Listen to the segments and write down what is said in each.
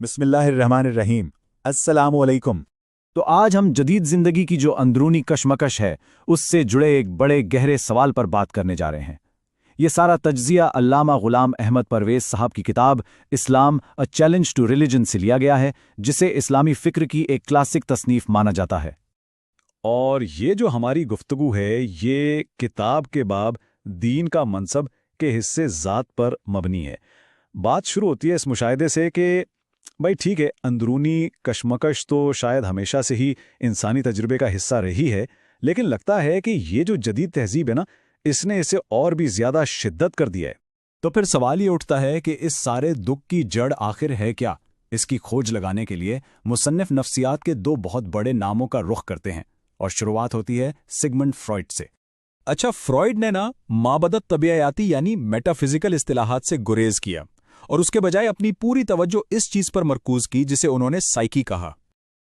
بسم اللہ الرحمن الرحیم۔ السلام علیکم۔ تو آج ہم جدید زندگی کی جو اندرونی کشمکش ہے اس سے جڑے ایک بڑے گہرے سوال پر بات کرنے جا رہے ہیں۔ یہ سارا تجزیہ علامہ غلام احمد پرویز صاحب کی کتاب اسلام اے چیلنج ٹو ریلیجن سے لیا گیا ہے، جسے اسلامی فکر کی ایک کلاسک تصنیف مانا جاتا ہے۔ اور یہ جو ہماری گفتگو ہے یہ کتاب کے باب دین کا منصب کے حصے ذات پر مبنی ہے۔ بات شروع ہوتی ہے اس مشاہدے سے کہ بھائی ٹھیک ہے، اندرونی کشمکش تو شاید ہمیشہ سے ہی انسانی تجربے کا حصہ رہی ہے، لیکن لگتا ہے کہ یہ جو جدید تہذیب ہے نا، اس نے اسے اور بھی زیادہ شدت کر دیا ہے۔ تو پھر سوال یہ اٹھتا ہے کہ اس سارے دکھ کی جڑ آخر ہے کیا؟ اس کی کھوج لگانے کے لیے مصنف نفسیات کے دو بہت بڑے ناموں کا رخ کرتے ہیں، اور شروعات ہوتی ہے سگمنڈ فرائڈ سے۔ اچھا، فرائڈ نے مابعدت طبیعیاتی یعنی میٹا فزیکل اصطلاحات سے گریز کیا اور اس کے بجائے اپنی پوری توجہ اس چیز پر مرکوز کی جسے انہوں نے سائیکی کہا۔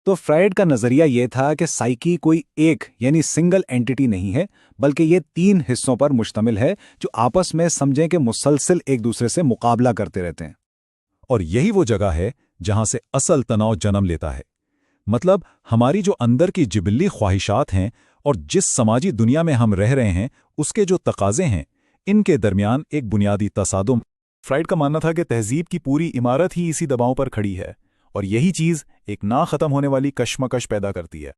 تو فرائڈ کا نظریہ یہ تھا کہ سائیکی کوئی ایک یعنی سنگل اینٹی نہیں ہے، بلکہ یہ 3 حصوں پر مشتمل ہے جو آپس میں سمجھیں کہ مسلسل ایک دوسرے سے مقابلہ کرتے رہتے ہیں۔ اور یہی وہ جگہ ہے جہاں سے اصل تناؤ جنم لیتا ہے۔ مطلب ہماری جو اندر کی جبلی خواہشات ہیں اور جس سماجی دنیا میں ہم رہ رہے ہیں اس کے جو تقاضے ہیں، ان کے درمیان ایک بنیادی تصادم۔ فرائڈ کا ماننا تھا کہ تہذیب کی پوری عمارت ہی اسی دباؤ پر کھڑی ہے، اور یہی چیز ایک نہ ختم ہونے والی کشمکش پیدا کرتی ہے۔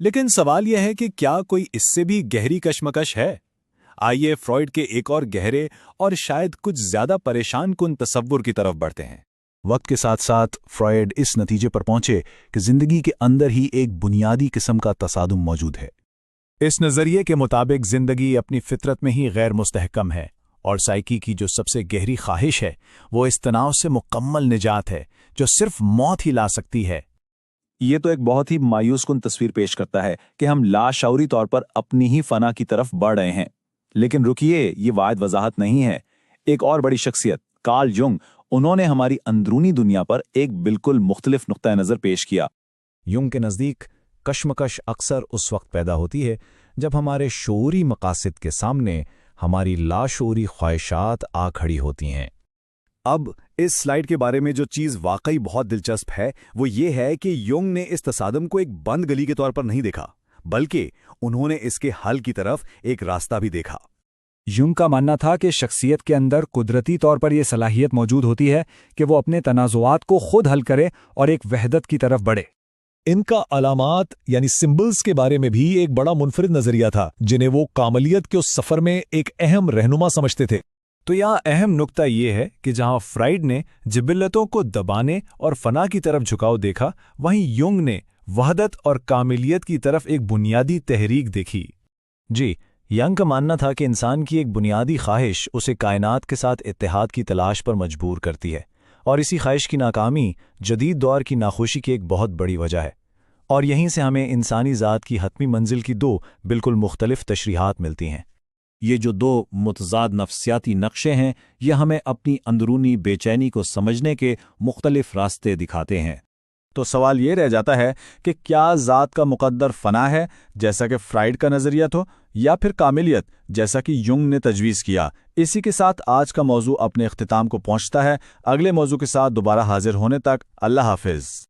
لیکن سوال یہ ہے کہ کیا کوئی اس سے بھی گہری کشمکش ہے؟ آئیے فرائڈ کے ایک اور گہرے اور شاید کچھ زیادہ پریشان کن تصور کی طرف بڑھتے ہیں۔ وقت کے ساتھ ساتھ فرائڈ اس نتیجے پر پہنچے کہ زندگی کے اندر ہی ایک بنیادی قسم کا تصادم موجود ہے۔ اس نظریے کے مطابق زندگی اپنی فطرت میں ہی غیر مستحکم ہے، اور سائیکی کی جو سب سے گہری خواہش ہے وہ اس تناؤ سے مکمل نجات ہے جو صرف موت ہی لا سکتی ہے۔ یہ تو ایک بہت ہی مایوس کن تصویر پیش کرتا ہے کہ ہم لاشعوری طور پر اپنی ہی فنا کی طرف بڑھ رہے ہیں۔ لیکن رکیے، یہ واحد وضاحت نہیں ہے۔ ایک اور بڑی شخصیت کارل جنگ، انہوں نے ہماری اندرونی دنیا پر ایک بالکل مختلف نقطہ نظر پیش کیا۔ یونگ کے نزدیک کشمکش اکثر اس وقت پیدا ہوتی ہے جب ہمارے شعوری مقاصد کے سامنے ہماری لاشعوری خواہشات آ کھڑی ہوتی ہیں۔ اب اس سلائیڈ کے بارے میں جو چیز واقعی بہت دلچسپ ہے وہ یہ ہے کہ یونگ نے اس تصادم کو ایک بند گلی کے طور پر نہیں دیکھا، بلکہ انہوں نے اس کے حل کی طرف ایک راستہ بھی دیکھا۔ یونگ کا ماننا تھا کہ شخصیت کے اندر قدرتی طور پر یہ صلاحیت موجود ہوتی ہے کہ وہ اپنے تنازعات کو خود حل کرے اور ایک وحدت کی طرف بڑھے۔ ان کا علامات یعنی سمبلز کے بارے میں بھی ایک بڑا منفرد نظریہ تھا، جنہیں وہ کاملیت کے اس سفر میں ایک اہم رہنما سمجھتے تھے۔ تو یہاں اہم نقطہ یہ ہے کہ جہاں فرائڈ نے جبلتوں کو دبانے اور فنا کی طرف جھکاؤ دیکھا، وہیں یونگ نے وحدت اور کاملیت کی طرف ایک بنیادی تحریک دیکھی۔ جی، یونگ کا ماننا تھا کہ انسان کی ایک بنیادی خواہش اسے کائنات کے ساتھ اتحاد کی تلاش پر مجبور کرتی ہے، اور اسی خواہش کی ناکامی جدید دور کی ناخوشی کی ایک بہت بڑی وجہ ہے۔ اور یہیں سے ہمیں انسانی ذات کی حتمی منزل کی 2 بالکل مختلف تشریحات ملتی ہیں۔ یہ جو 2 متضاد نفسیاتی نقشے ہیں، یہ ہمیں اپنی اندرونی بے چینی کو سمجھنے کے مختلف راستے دکھاتے ہیں۔ تو سوال یہ رہ جاتا ہے کہ کیا ذات کا مقدر فنا ہے جیسا کہ فرائڈ کا نظریہ تھا، یا پھر کاملیت جیسا کہ یونگ نے تجویز کیا؟ اسی کے ساتھ آج کا موضوع اپنے اختتام کو پہنچتا ہے۔ اگلے موضوع کے ساتھ دوبارہ حاضر ہونے تک اللہ حافظ۔